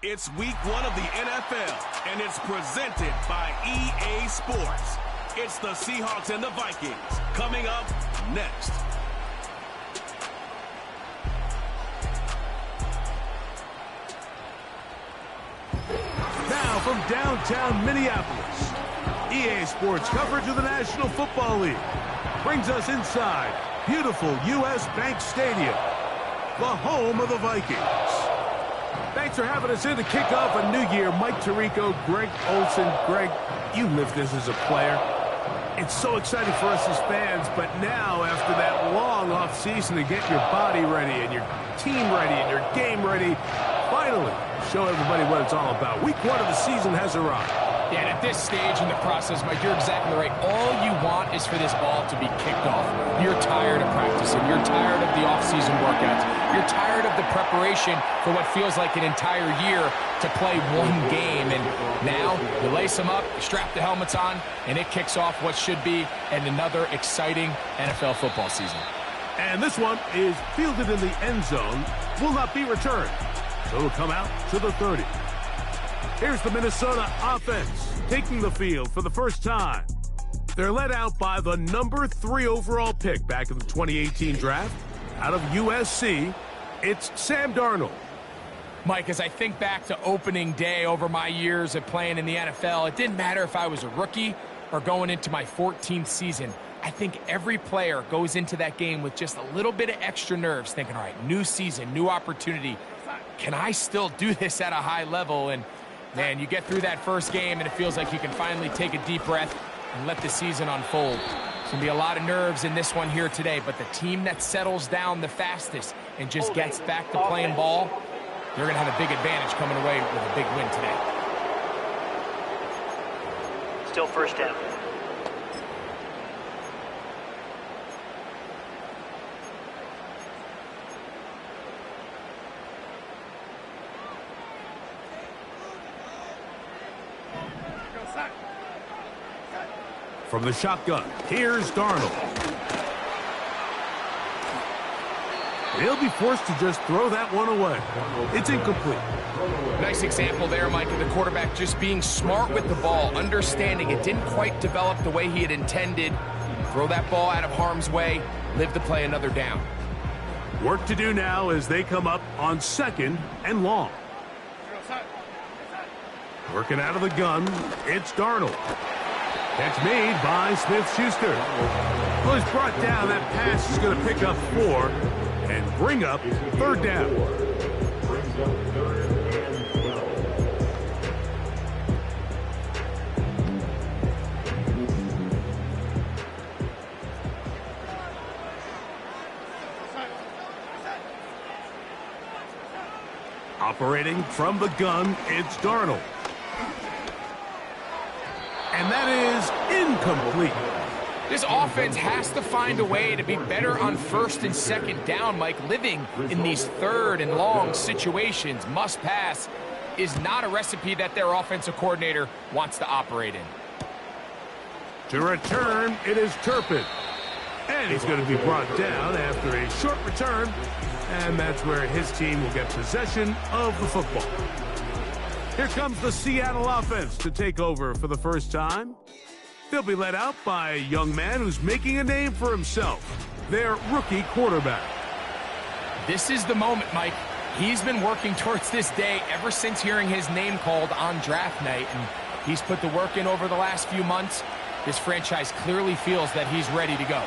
It's week 1 of the NFL, and it's presented by EA Sports. It's the Seahawks and the Vikings coming up next. Now from downtown Minneapolis, EA Sports coverage of the National Football League brings us inside beautiful U.S. Bank Stadium, the home of the Vikings. Thanks for having us in to kick off a new year. Mike Tirico, Greg Olsen. Greg, you lived this as a player. It's so exciting for us as fans, but now after that long off season to get your body ready and your team ready and your game ready, finally show everybody what it's all about. Week 1 of the season has arrived. Yeah, and at this stage in the process, Mike, you're exactly right. All you want is for this ball to be kicked off. You're tired of practicing. You're tired of the off-season workouts. You're tired of the preparation for what feels like an entire year to play one game. And now you lace them up, you strap the helmets on, and it kicks off what should be another exciting NFL football season. And this one is fielded in the end zone, will not be returned. So it'll come out to the 30. Here's the Minnesota offense taking the field for the first time. They're led out by the number 3 overall pick back in the 2018 draft. Out of USC, it's Sam Darnold. Mike, as I think back to opening day over my years of playing in the NFL, it didn't matter if I was a rookie or going into my 14th season. I think every player goes into that game with just a little bit of extra nerves, thinking, all right, new season, new opportunity. Can I still do this at a high level? And man, you get through that first game and it feels like you can finally take a deep breath and let the season unfold. There's going to be a lot of nerves in this one here today, but the team that settles down the fastest and just gets back to playing ball, they're going to have a big advantage coming away with a big win today. Still first down. From the shotgun, here's Darnold. He'll be forced to just throw that one away. It's incomplete. Nice example there, Mike, of the quarterback just being smart with the ball, understanding it didn't quite develop the way he had intended. Throw that ball out of harm's way, live to play another down. Work to do now as they come up on 2nd and long. Working out of the gun, it's Darnold. Catch made by Smith-Schuster. Well, he's brought down. That pass is going to pick up 4 and bring up 3rd down. Operating from the gun, it's Darnold. And that is incomplete. This offense has to find a way to be better on 1st and 2nd down, Mike. Living in these 3rd and long situations, must pass, is not a recipe that their offensive coordinator wants to operate in. To return, it is Turpin. And he's going to be brought down after a short return. And that's where his team will get possession of the football. Here comes the Seattle offense to take over for the first time. They'll be led out by a young man who's making a name for himself, their rookie quarterback. This is the moment, Mike. He's been working towards this day ever since hearing his name called on draft night, and he's put the work in over the last few months. This franchise clearly feels that he's ready to go.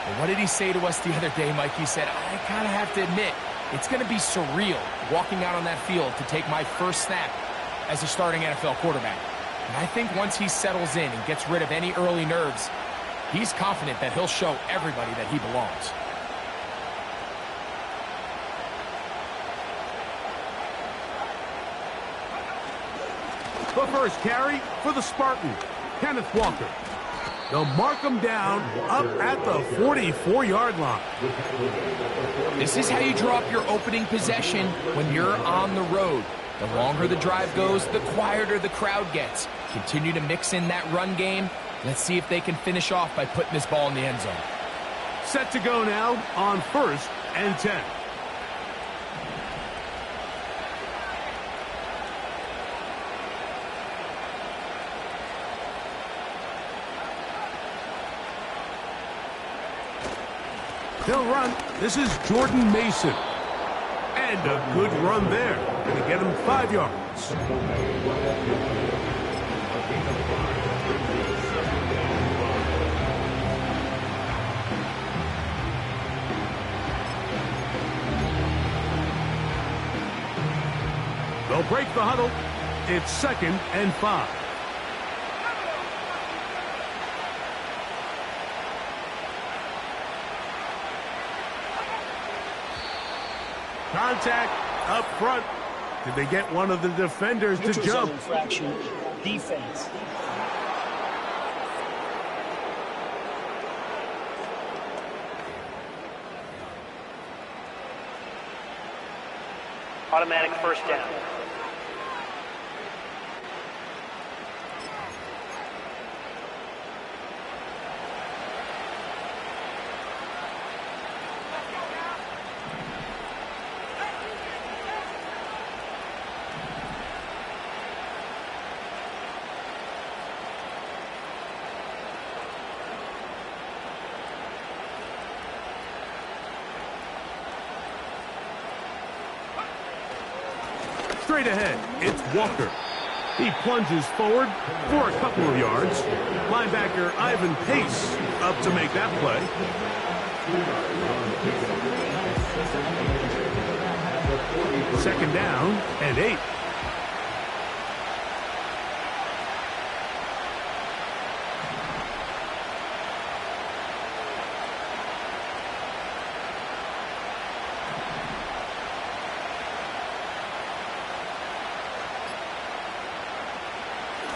But what did he say to us the other day, Mike? He said, I kind of have to admit, it's going to be surreal walking out on that field to take my first snap as a starting NFL quarterback. And I think once he settles in and gets rid of any early nerves, he's confident that he'll show everybody that he belongs. The first carry for the Spartan, Kenneth Walker. They'll mark him down up at the 44-yard line. This is how you draw up your opening possession when you're on the road. The longer the drive goes, the quieter the crowd gets. Continue to mix in that run game. Let's see if they can finish off by putting this ball in the end zone. Set to go now on 1st and 10. They'll run. This is Jordan Mason. And a good run there. Going to get him 5 yards. They'll break the huddle. It's 2nd and 5. Contact up front. Did they get one of the defenders to jump? Infraction, defense. Automatic first down. Straight ahead, it's Walker. He plunges forward for a couple of yards. Linebacker Ivan Pace up to make that play. Second down and 8.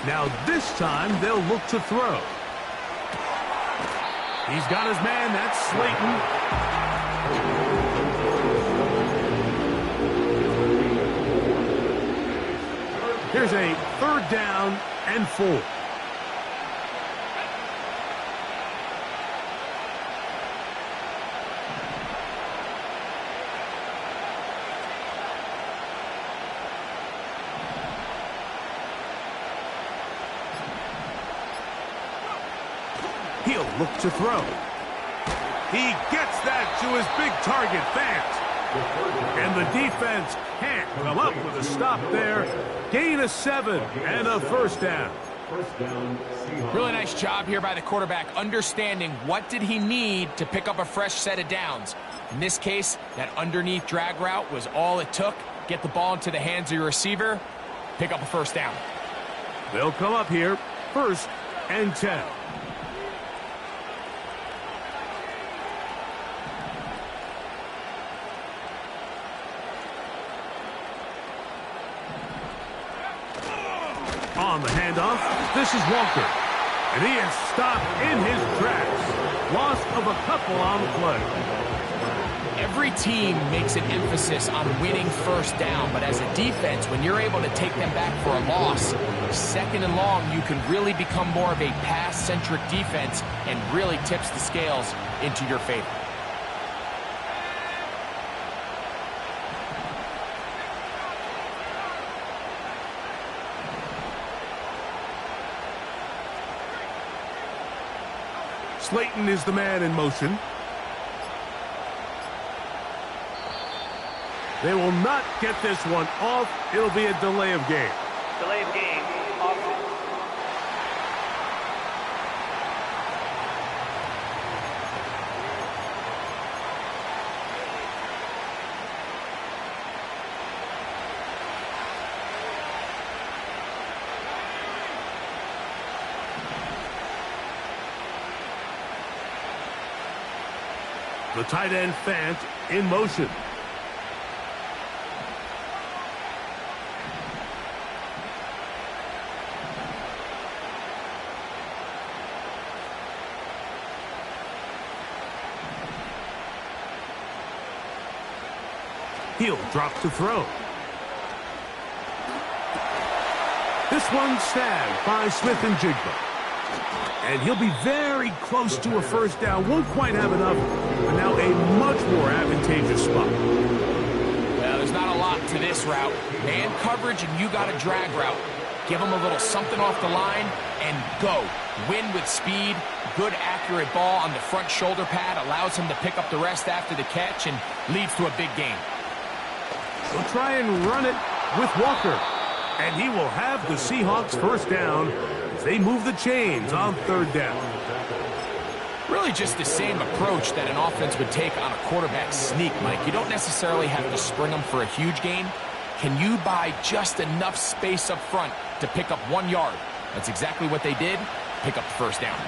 Now this time they'll look to throw. He's got his man. That's Slayton. Here's a 3rd down and 4. He'll look to throw. He gets that to his big target, Fant. And the defense can't come up with a stop there. Gain of 7 and a 1st down. Really nice job here by the quarterback, understanding what did he need to pick up a fresh set of downs. In this case, that underneath drag route was all it took. Get the ball into the hands of your receiver, pick up a 1st down. They'll come up here, 1st and 10. On the handoff, this is Walker. And he is stopped in his tracks. Loss of a couple on the play. Every team makes an emphasis on winning 1st down, but as a defense, when you're able to take them back for a loss, 2nd and long, you can really become more of a pass-centric defense and really tips the scales into your favor. Slayton is the man in motion. They will not get this one off. It'll be a delay of game. Delay of game. Offense. The tight end Fant in motion. He'll drop to throw. This one snagged by Smith and Jigba. And he'll be very close to a 1st down. Won't quite have enough, but now a much more advantageous spot. Well, there's not a lot to this route. Man coverage and you got a drag route. Give them a little something off the line and go. Win with speed, good, accurate ball on the front shoulder pad allows him to pick up the rest after the catch and leads to a big gain. We'll try and run it with Walker. And he will have the Seahawks first down as they move the chains on third down. Really just the same approach that an offense would take on a quarterback sneak, Mike. You don't necessarily have to spring them for a huge gain. Can you buy just enough space up front to pick up 1 yard? That's exactly what they did. Pick up the first down.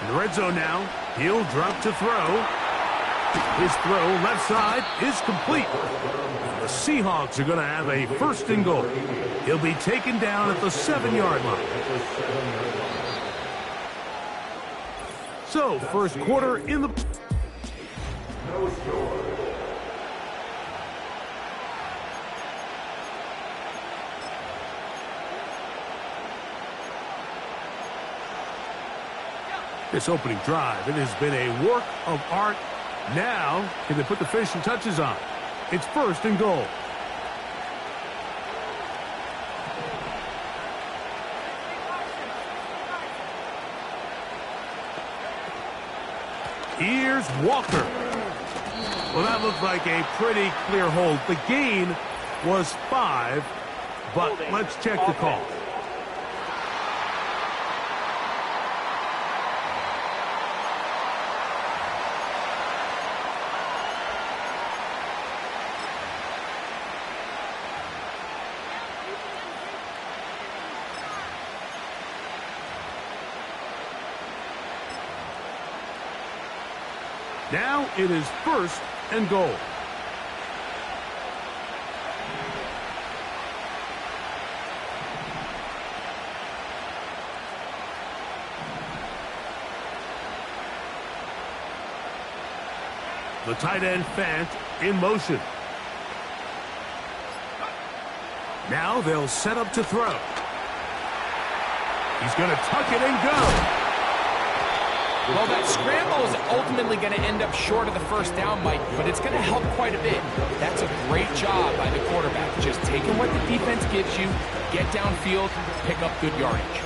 In the red zone now, he'll drop to throw. His throw left side is complete. The Seahawks are going to have a first and goal. He'll be taken down at the 7-yard line. So, first quarter in the... This opening drive, it has been a work of art. Now, can they put the finishing touches on? It's first and goal. Here's Walker. Well, that looked like a pretty clear hold. The gain was 5, but let's check the call. Now it is first and goal. The tight end Fant in motion. Now they'll set up to throw. He's going to tuck it and go. Well, that scramble is ultimately going to end up short of the first down, Mike, but it's going to help quite a bit. That's a great job by the quarterback. Just taking what the defense gives you, get downfield, pick up good yardage.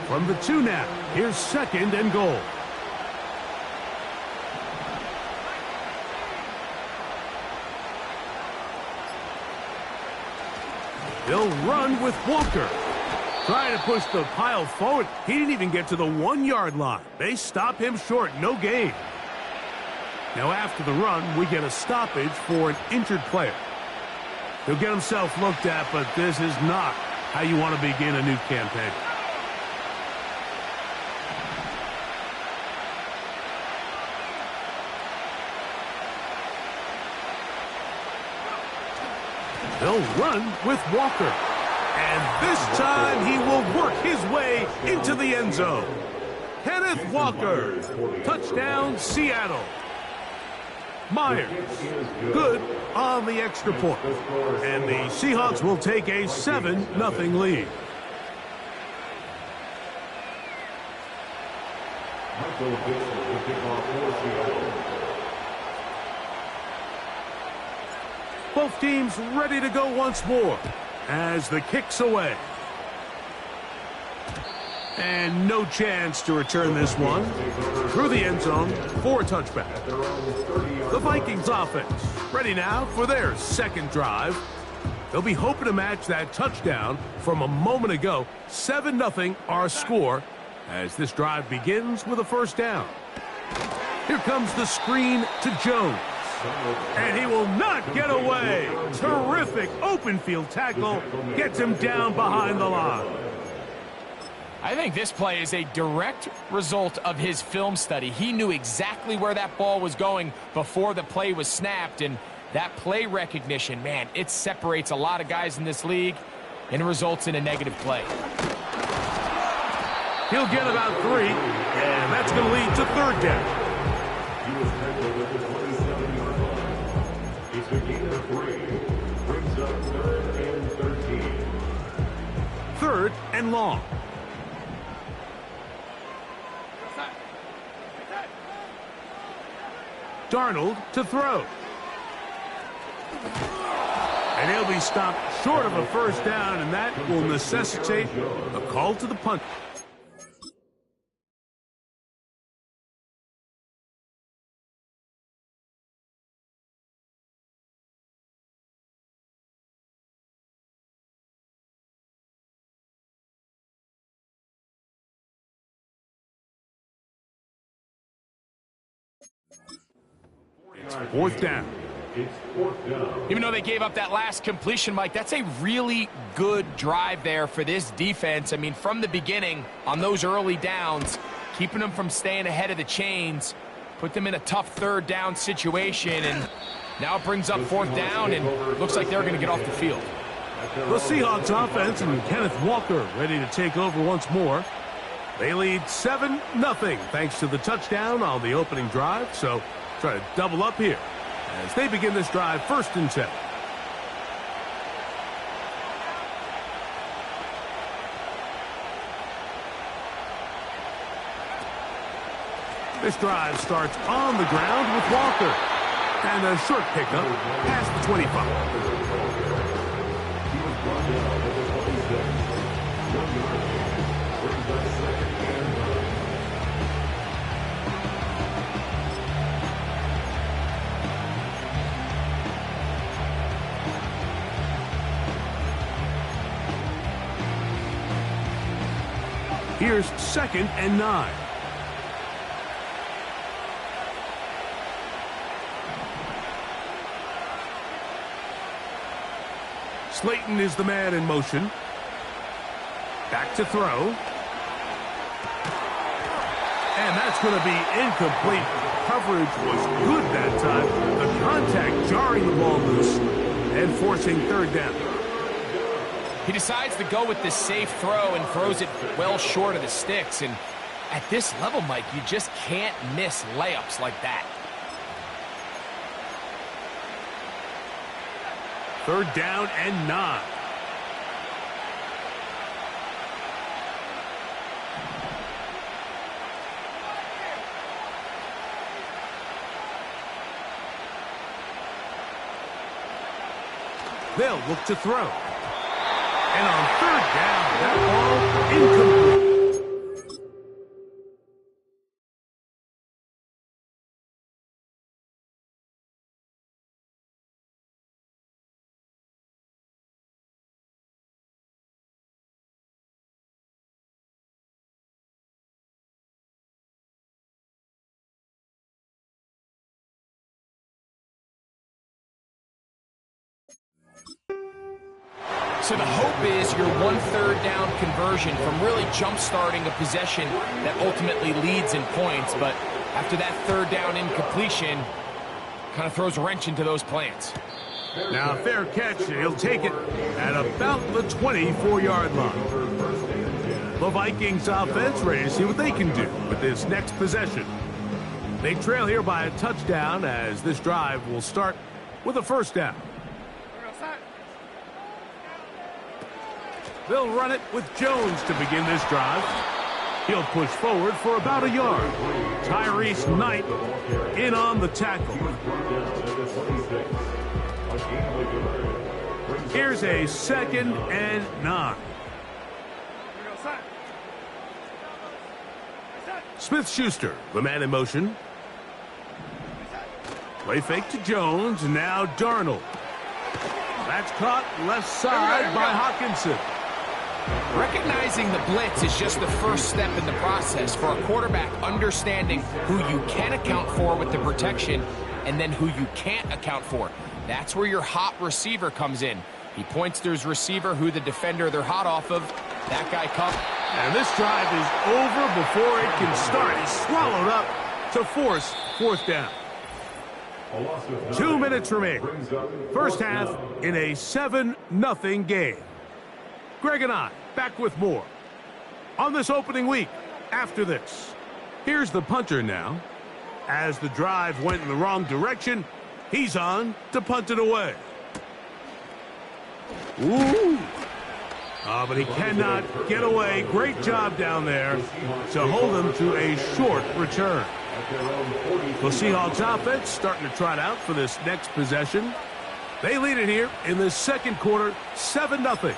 From the 2 now, here's second and goal. They'll run with Walker. Trying to push the pile forward. He didn't even get to the 1-yard line. They stop him short, no gain. Now after the run, we get a stoppage for an injured player. He'll get himself looked at, but this is not how you want to begin a new campaign. They'll run with Walker. And this time he will work his way into the end zone. Kenneth Walker. Touchdown, Seattle. Myers. Good on the extra point. And the Seahawks will take a 7-0 lead. Both teams ready to go once more as the kick's away. And no chance to return this one. Through the end zone for a touchback. The Vikings offense ready now for their second drive. They'll be hoping to match that touchdown from a moment ago. 7-0 our score as this drive begins with a first down. Here comes the screen to Jones. And he will not get away. Terrific open field tackle. Gets him down behind the line. I think this play is a direct result of his film study. He knew exactly where that ball was going before the play was snapped. And that play recognition, man, it separates a lot of guys in this league and results in a negative play. He'll get about 3, and that's going to lead to third down. Third and long. Darnold to throw. And he'll be stopped short of a first down, and that will necessitate a call to the punt. It's fourth down. Even though they gave up that last completion, Mike, that's a really good drive there for this defense. I mean, from the beginning, on those early downs, keeping them from staying ahead of the chains, put them in a tough third down situation, and now it brings up fourth down, and looks like they're going to get off the field. The Seahawks offense and Kenneth Walker ready to take over once more. They lead 7-0 thanks to the touchdown on the opening drive, so try to double up here as they begin this drive, 1st and 10. This drive starts on the ground with Walker. And a short pickup past the 25. Here's 2nd and 9. Slayton is the man in motion. Back to throw. And that's going to be incomplete. Coverage was good that time. The contact jarring the ball loose and forcing 3rd down. He decides to go with this safe throw and throws it well short of the sticks. And at this level, Mike, you just can't miss layups like that. 3rd down and 9. They'll look to throw. And on 3rd down, that ball incomplete. So the hope is your 1/3 down conversion from really jump-starting a possession that ultimately leads in points. But after that 3rd down incompletion, kind of throws a wrench into those plans. Now, fair catch, and he'll take it at about the 24-yard line. The Vikings offense ready to see what they can do with this next possession. They trail here by a touchdown as this drive will start with a 1st down. They'll run it with Jones to begin this drive. He'll push forward for about a yard. Tyrese Knight in on the tackle. Here's a 2nd and 9. Smith-Schuster, the man in motion. Play fake to Jones, and now Darnold. That's caught left side by Hawkinson. Recognizing the blitz is just the first step in the process for a quarterback understanding who you can account for with the protection and then who you can't account for. That's where your hot receiver comes in. He points to his receiver who the defender they're hot off of. That guy comes. And this drive is over before it can start. He's swallowed up to force 4th down. 2 minutes remain. First half in a 7-0 game. Greg and I back with more on this opening week after this. Here's the punter now. As the drive went in the wrong direction, he's on to punt it away. Ooh. But he cannot get away. Great job down there to hold him to a short return. The Seahawks offense starting to trot out for this next possession. They lead it here in the second quarter, 7-0,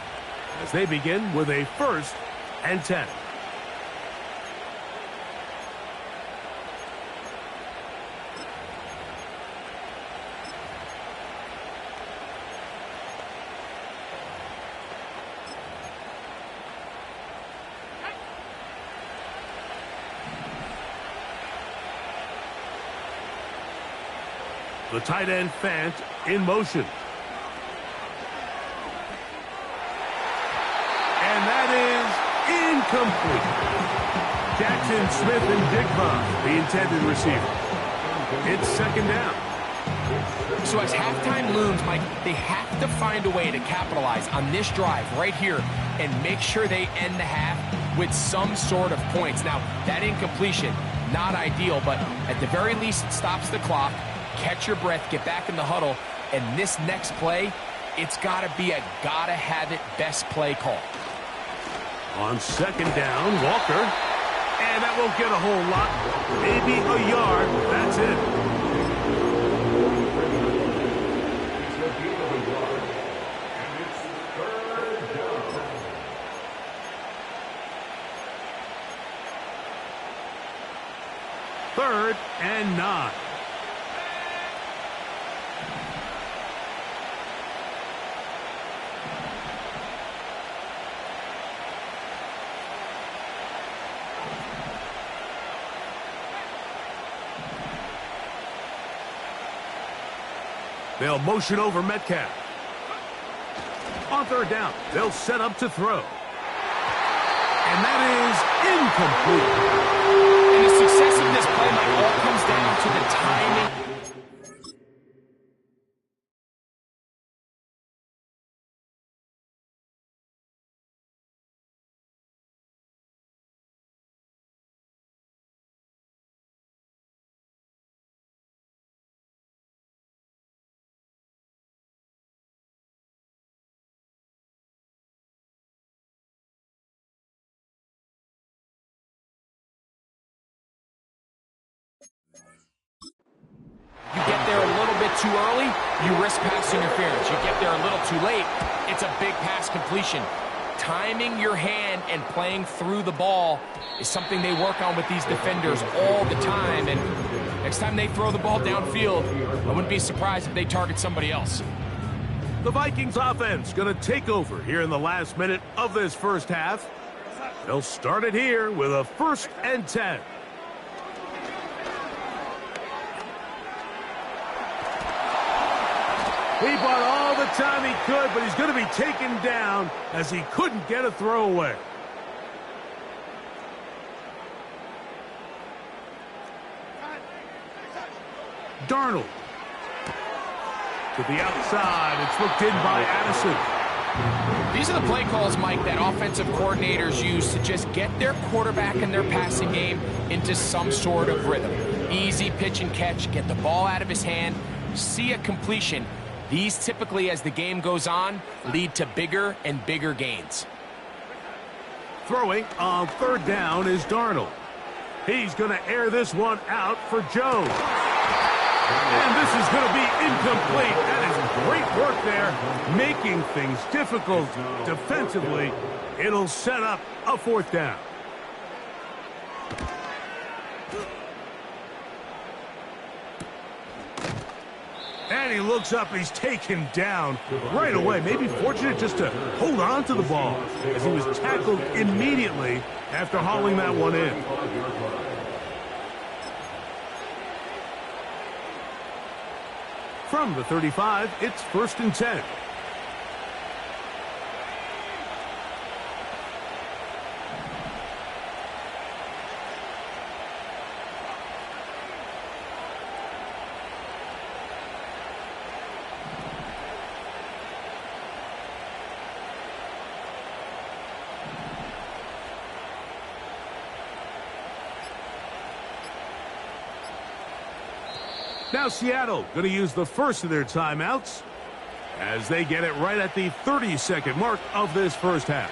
as they begin with a 1st and 10. The tight end Fant in motion. And that is incomplete. Jackson Smith and Digba, the intended receiver. It's 2nd down. So as halftime looms, Mike, they have to find a way to capitalize on this drive right here and make sure they end the half with some sort of points. Now, that incompletion, not ideal, but at the very least, it stops the clock. Catch your breath, get back in the huddle, and this next play, it's got to be a gotta-have-it best play call. On 2nd down, Walker. And that won't get a whole lot. Maybe a yard. That's it. Third and 9. They'll motion over Metcalf. On 3rd down, they'll set up to throw. And that is incomplete. And the success of this play, Mike, all comes down to the timing. You get there a little bit too early, you risk pass interference. You get there a little too late, it's a big pass completion. Timing your hand and playing through the ball is something they work on with these defenders all the time. And next time they throw the ball downfield, I wouldn't be surprised if they target somebody else. The Vikings offense going to take over here in the last minute of this first half. They'll start it here with a 1st and 10. He bought all the time he could, but he's going to be taken down as he couldn't get a throwaway. Darnold. To the outside. It's looked in by Addison. These are the play calls, Mike, that offensive coordinators use to just get their quarterback and their passing game into some sort of rhythm. Easy pitch and catch, get the ball out of his hand, see a completion. These typically, as the game goes on, lead to bigger and bigger gains. Throwing on 3rd down is Darnold. He's going to air this one out for Jones. And this is going to be incomplete. That is great work there, making things difficult defensively. It'll set up a 4th down. And he looks up, he's taken down right away. Maybe fortunate just to hold on to the ball as he was tackled immediately after hauling that one in. From the 35, it's 1st and 10. Now Seattle going to use the first of their timeouts. as they get it right at the 30-second mark of this first half.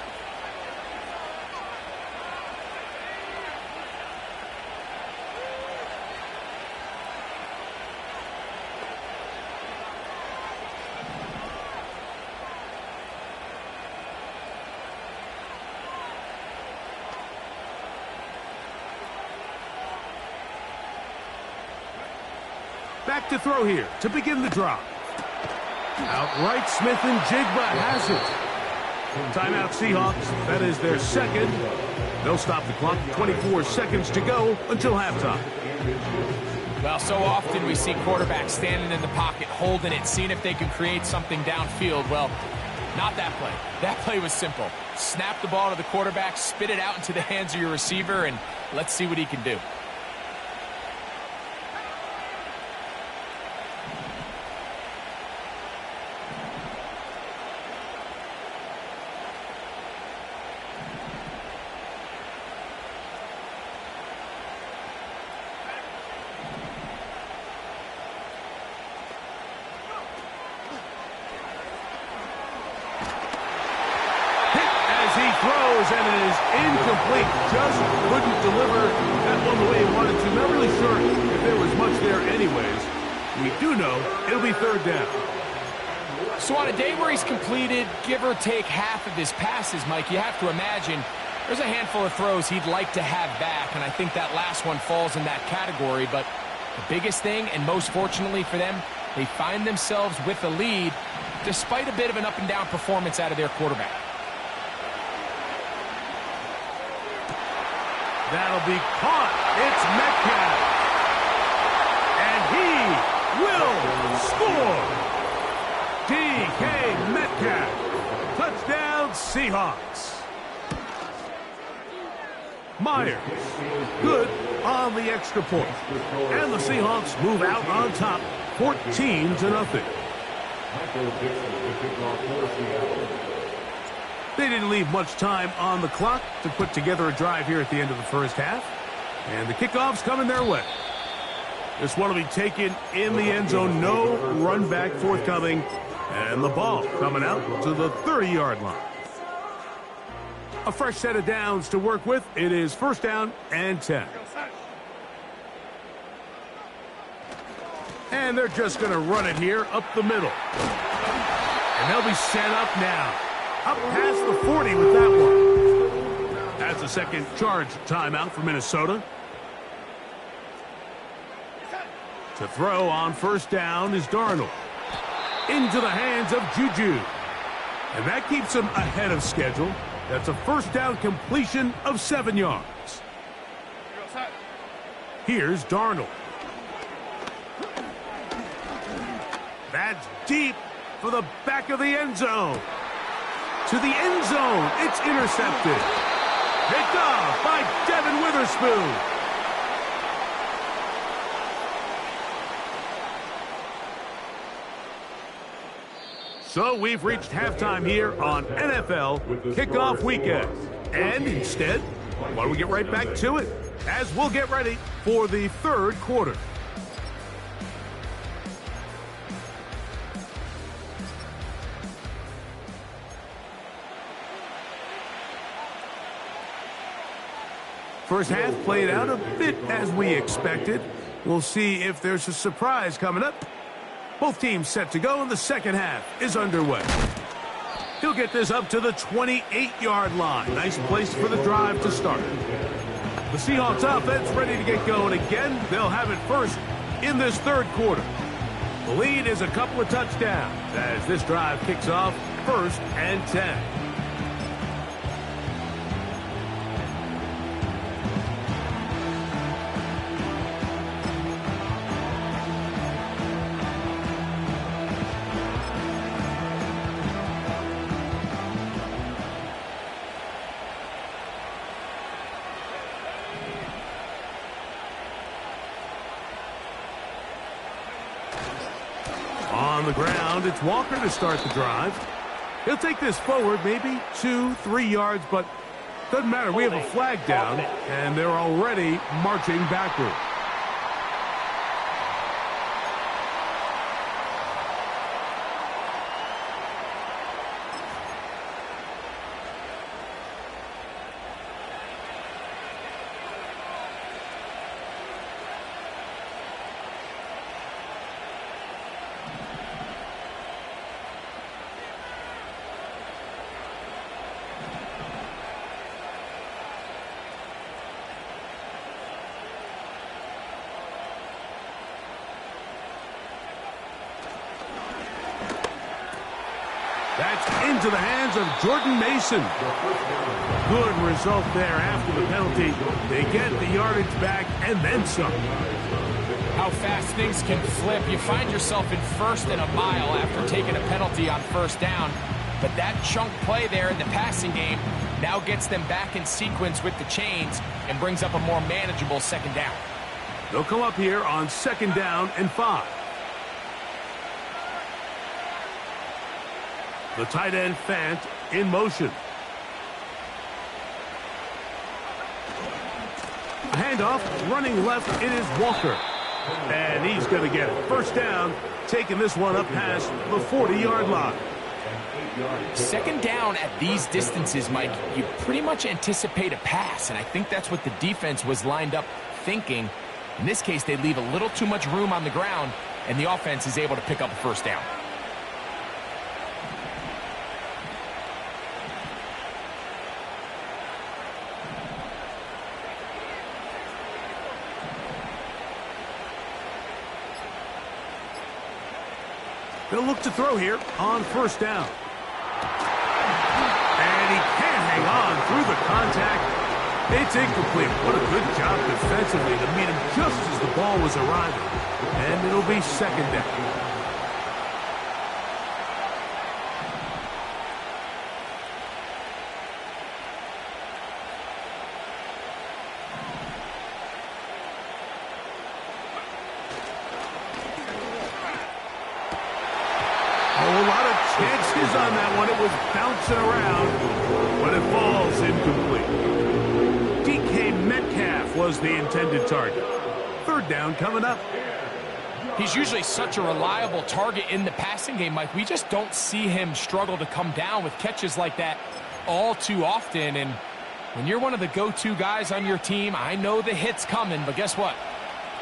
Back to throw here to begin the drive. Outright Smith and Jigba has it. Timeout Seahawks. That is their second. They'll stop the clock. 24 seconds to go until halftime. Well, so often we see quarterbacks standing in the pocket, holding it, seeing if they can create something downfield. Well, not that play. That play was simple. Snap the ball to the quarterback, spit it out into the hands of your receiver, and let's see what he can do. And it is incomplete. Just couldn't deliver that one the way he wanted to. Not really sure if there was much there anyways. We do know it'll be third down. So on a day where he's completed, give or take half of his passes, Mike, you have to imagine there's a handful of throws he'd like to have back, and I think that last one falls in that category. But the biggest thing, and most fortunately for them, they find themselves with the lead despite a bit of an up-and-down performance out of their quarterback. That'll be caught. It's Metcalf. And he will score. DK Metcalf. Touchdown, Seahawks. Myers. Good on the extra point. And the Seahawks move out on top, 14-0. They didn't leave much time on the clock to put together a drive here at the end of the first half. And the kickoff's coming their way. This one will be taken in the end zone. No run back forthcoming. And the ball coming out to the 30-yard line. A fresh set of downs to work with. It is first down and 10. And they're just going to run it here up the middle. And they'll be set up now. Up past the 40 with that one. That's the second charge timeout for Minnesota. To throw on first down is Darnold. Into the hands of Juju. And that keeps him ahead of schedule. That's a first down completion of 7 yards. Here's Darnold. That's deep for the back of the end zone. To the end zone. It's intercepted. Picked off by Devin Witherspoon. So we've reached halftime here on NFL Kickoff Weekend. And instead, why don't we get right back to it as we'll get ready for the third quarter. First half played out a bit as we expected. We'll see if there's a surprise coming up. Both teams set to go, and the second half is underway. He'll get this up to the 28-yard line. Nice place for the drive to start. The Seahawks offense ready to get going again. They'll have it first in this third quarter. The lead is a couple of touchdowns as this drive kicks off first and 10. On the ground, it's Walker to start the drive. He'll take this forward, maybe 2-3 yards, but doesn't matter. We have a flag down, and they're already marching backward. That's into the hands of Jordan Mason. Good result there after the penalty. They get the yardage back and then some. How fast things can flip. You find yourself in 1st and a mile after taking a penalty on 1st down. But that chunk play there in the passing game now gets them back in sequence with the chains and brings up a more manageable 2nd down. They'll come up here on 2nd down and 5. The tight end Fant in motion. A handoff, running left, it is Walker. And he's going to get it. 1st down, taking this one up past the 40-yard line. 2nd down at these distances, Mike, you pretty much anticipate a pass, and I think that's what the defense was lined up thinking. In this case, they leave a little too much room on the ground, and the offense is able to pick up a 1st down. They'll look to throw here on 1st down. And he can't hang on through the contact. It's incomplete. What a good job defensively to meet him just as the ball was arriving. And it'll be 2nd down. A lot of chances on that one. It was bouncing around, but it falls incomplete. DK Metcalf was the intended target. 3rd down coming up. He's usually such a reliable target in the passing game, Mike. We just don't see him struggle to come down with catches like that all too often. And when you're one of the go-to guys on your team, I know the hit's coming, but guess what?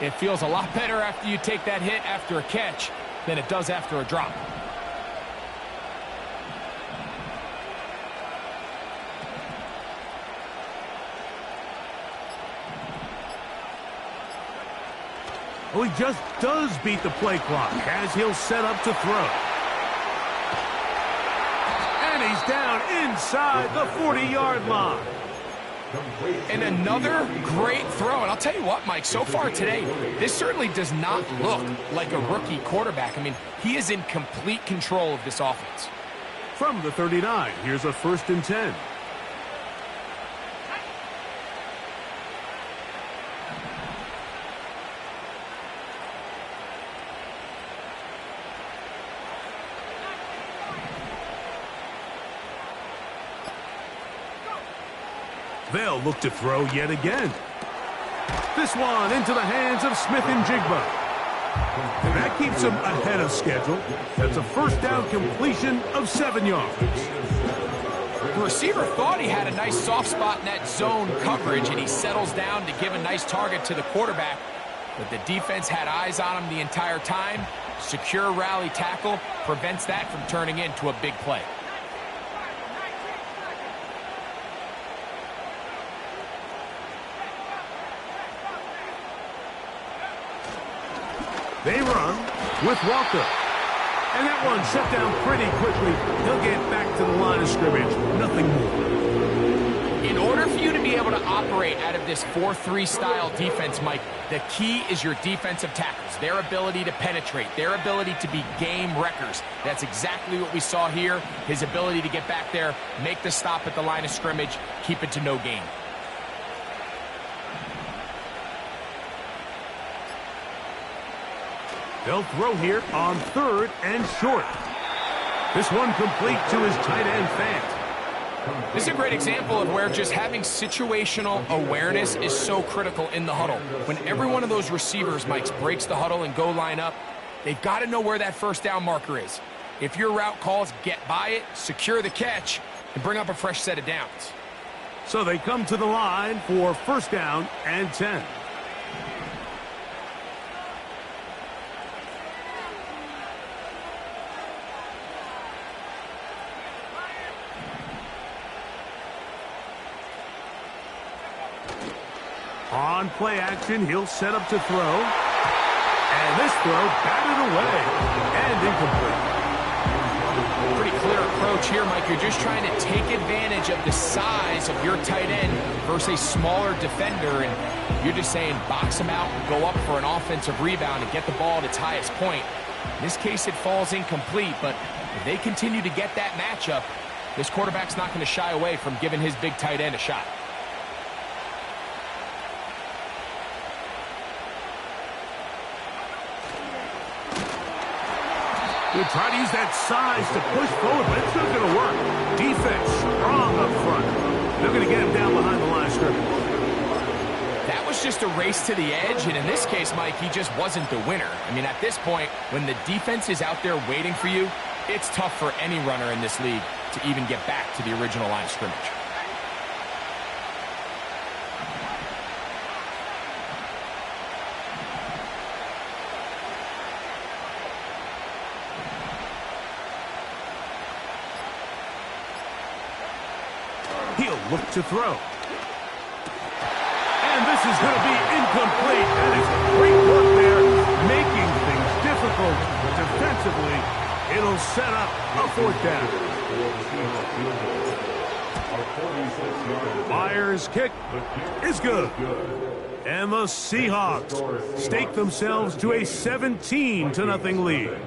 It feels a lot better after you take that hit after a catch than it does after a drop. Well, he just does beat the play clock as he'll set up to throw. And he's down inside the 40-yard line. And another great throw. And I'll tell you what, Mike, so far today, this certainly does not look like a rookie quarterback. I mean, he is in complete control of this offense. From the 39, here's a 1st and 10. They'll look to throw yet again. This one into the hands of Smith and Jigba. And that keeps him ahead of schedule. That's a 1st down completion of 7 yards. The receiver thought he had a nice soft spot in that zone coverage, and he settles down to give a nice target to the quarterback. But the defense had eyes on him the entire time. Secure rally tackle prevents that from turning into a big play. They run with Walker. And that one shut down pretty quickly. He'll get back to the line of scrimmage. Nothing more. In order for you to be able to operate out of this 4-3 style defense, Mike, the key is your defensive tackles, their ability to penetrate, their ability to be game wreckers. That's exactly what we saw here. His ability to get back there, make the stop at the line of scrimmage, keep it to no gain. They'll throw here on 3rd and short. This one complete to his tight end, Fant. This is a great example of where just having situational awareness is so critical in the huddle. When every one of those receivers, Mike, breaks the huddle and go line up, they've got to know where that 1st down marker is. If your route calls, get by it, secure the catch, and bring up a fresh set of downs. So they come to the line for 1st down and 10. On play action, he'll set up to throw. And this throw batted away and incomplete. Pretty clear approach here, Mike. You're just trying to take advantage of the size of your tight end versus a smaller defender, and you're just saying box him out and go up for an offensive rebound and get the ball at its highest point. In this case, it falls incomplete, but if they continue to get that matchup, this quarterback's not going to shy away from giving his big tight end a shot. He'll try to use that size to push forward, but it's not going to work. Defense strong up front. They're going to get him down behind the line of scrimmage. That was just a race to the edge, and in this case, Mike, he just wasn't the winner. I mean, at this point, when the defense is out there waiting for you, it's tough for any runner in this league to even get back to the original line of scrimmage. He'll look to throw. And this is going to be incomplete. That is great work there, making things difficult defensively. It'll set up a fourth down. Myers' kick is good. And the Seahawks stake themselves to a 17-0 lead.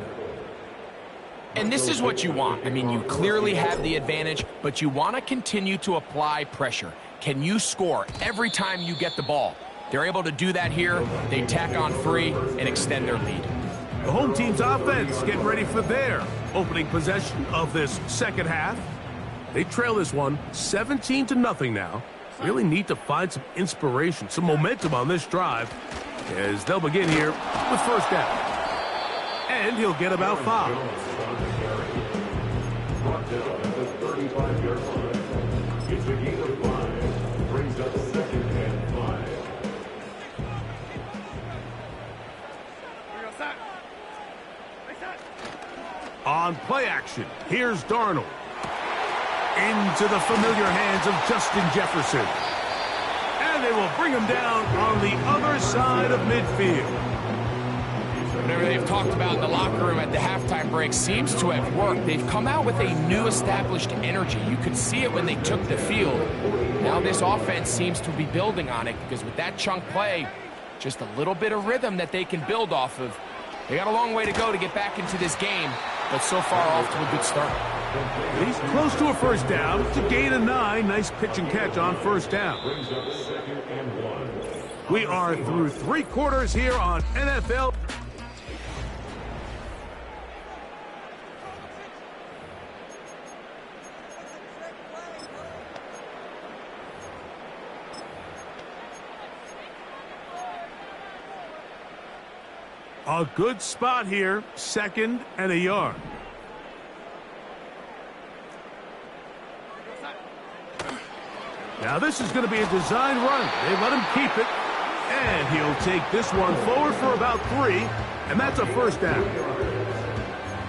And this is what you want. I mean, you clearly have the advantage, but you want to continue to apply pressure. Can you score every time you get the ball? They're able to do that here. They tack on free and extend their lead. The home team's offense getting ready for their opening possession of this second half. They trail this one 17-0 now. Really need to find some inspiration, some momentum on this drive as they'll begin here with first down. And he'll get about 5. On play action, here's Darnold. Into the familiar hands of Justin Jefferson. And they will bring him down on the other side of midfield. Whatever they've talked about in the locker room at the halftime break seems to have worked. They've come out with a new established energy. You could see it when they took the field. Now this offense seems to be building on it because with that chunk play, just a little bit of rhythm that they can build off of. They got a long way to go to get back into this game, but so far off to a good start. He's close to a first down. It's a gain of 9. Nice pitch and catch on first down. We are through 3 quarters here on NFL. A good spot here, 2nd and a yard. Now this is going to be a design run. They let him keep it, and he'll take this one forward for about 3, and that's a first down.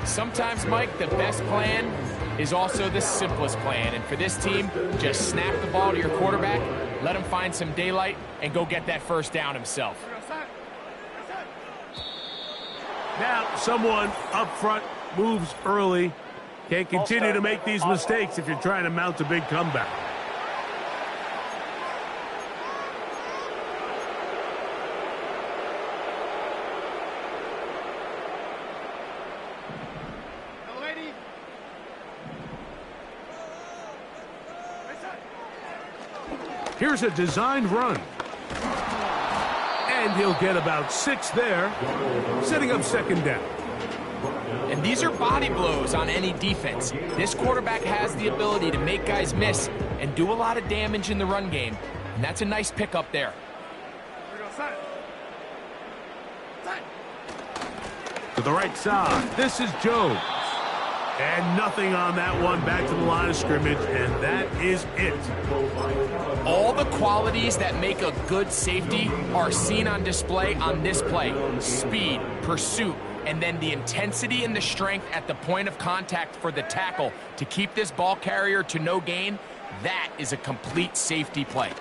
Sometimes, Mike, the best plan is also the simplest plan, and for this team, just snap the ball to your quarterback, let him find some daylight, and go get that first down himself. Now someone up front moves early. Can't continue to make these mistakes if you're trying to mount a big comeback. Here's a designed run. And he'll get about 6 there, setting up 2nd down. And these are body blows on any defense. This quarterback has the ability to make guys miss and do a lot of damage in the run game. And that's a nice pickup there. To the right side, this is Jones. And nothing on that one, back to the line of scrimmage, and that is it. All the qualities that make a good safety are seen on display on this play. Speed, pursuit, and then the intensity and the strength at the point of contact for the tackle to keep this ball carrier to no gain. That is a complete safety play.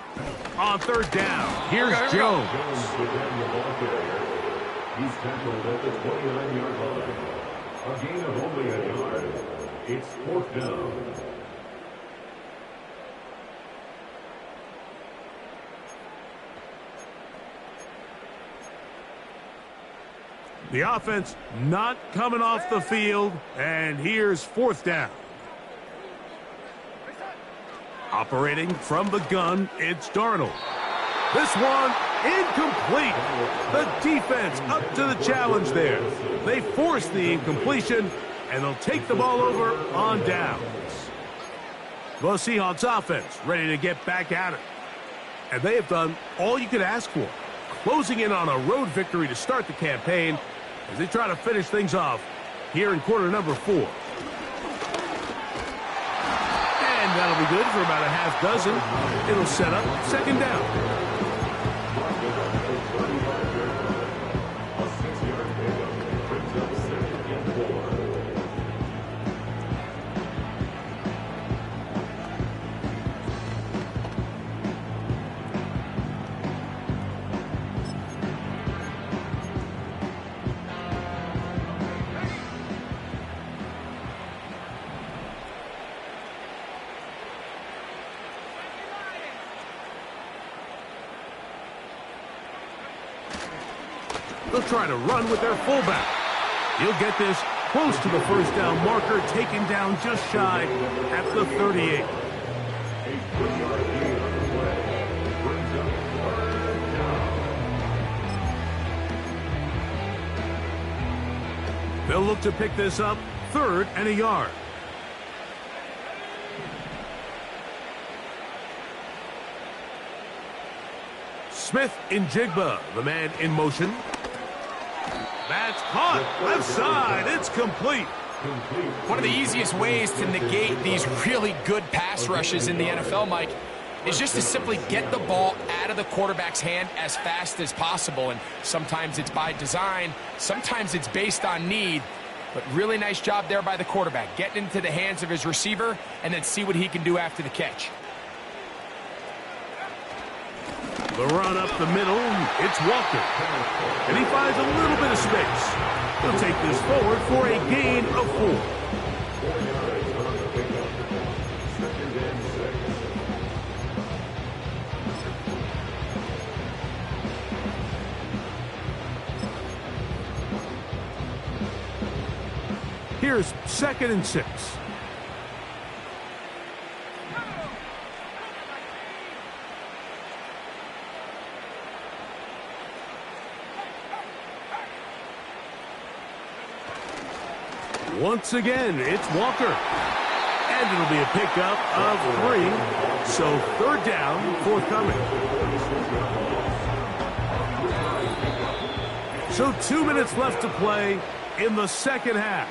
On 3rd down, here's Jones. He's tackled at the 29-yard line. A gain of only a yard. It's 4th down. The offense not coming off the field, and here's 4th down. Operating from the gun, it's Darnold. This one incomplete. The defense up to the challenge there. They force the incompletion, and they'll take the ball over on downs. The Seahawks offense ready to get back at it. And they have done all you could ask for, closing in on a road victory to start the campaign as they try to finish things off here in quarter number 4. And that'll be good for about a half dozen. It'll set up 2nd down. They'll try to run with their fullback. He'll get this close to the 1st down marker, taken down just shy at the 38. They'll look to pick this up 3rd and a yard. Smith in Jigba, the man in motion. That's caught. Left side. It's complete. One of the easiest ways to negate these really good pass rushes in the NFL, Mike, is just to simply get the ball out of the quarterback's hand as fast as possible. And sometimes it's by design. Sometimes it's based on need. But really nice job there by the quarterback, getting into the hands of his receiver and then see what he can do after the catch. The run up the middle, it's Walker. And he finds a little bit of space. He'll take this forward for a gain of 4. Here's 2nd and 6. Once again, it's Walker. And it'll be a pickup of 3. So 3rd down, forthcoming. So 2 minutes left to play in the 2nd half.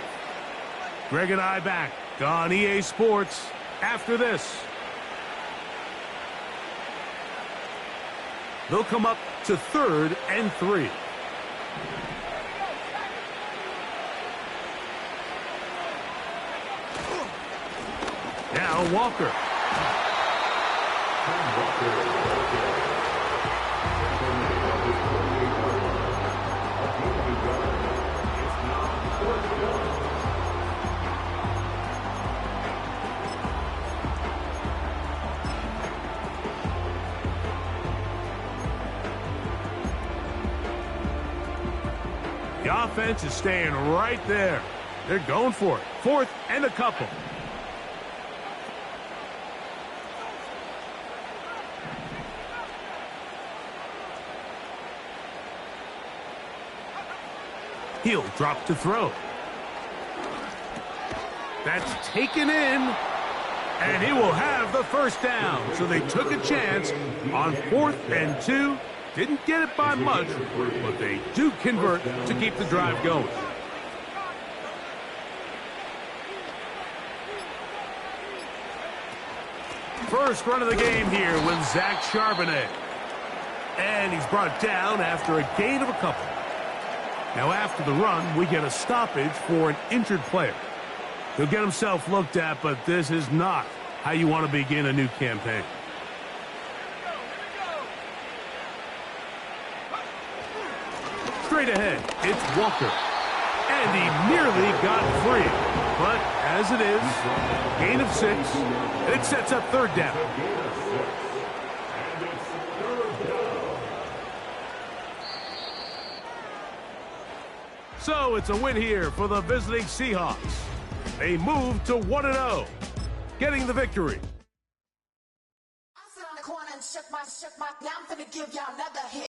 Greg and I back on EA Sports after this. They'll come up to 3rd and 3. Now Walker. The offense is staying right there. They're going for it. 4th and a couple. He'll drop to throw. That's taken in, and he will have the 1st down. So they took a chance on 4th and 2. Didn't get it by much, but they do convert to keep the drive going. First run of the game here with Zach Charbonnet. And he's brought down after a gain of a couple. Now after the run, we get a stoppage for an injured player. He'll get himself looked at, but this is not how you want to begin a new campaign. Straight ahead, it's Walker. And he nearly got free. But as it is, gain of 6, and it sets up third down. So it's a win here for the visiting Seahawks. They move to 1-0, getting the victory. I sit on the corner and shook my, now I'm finna give y'all another hit.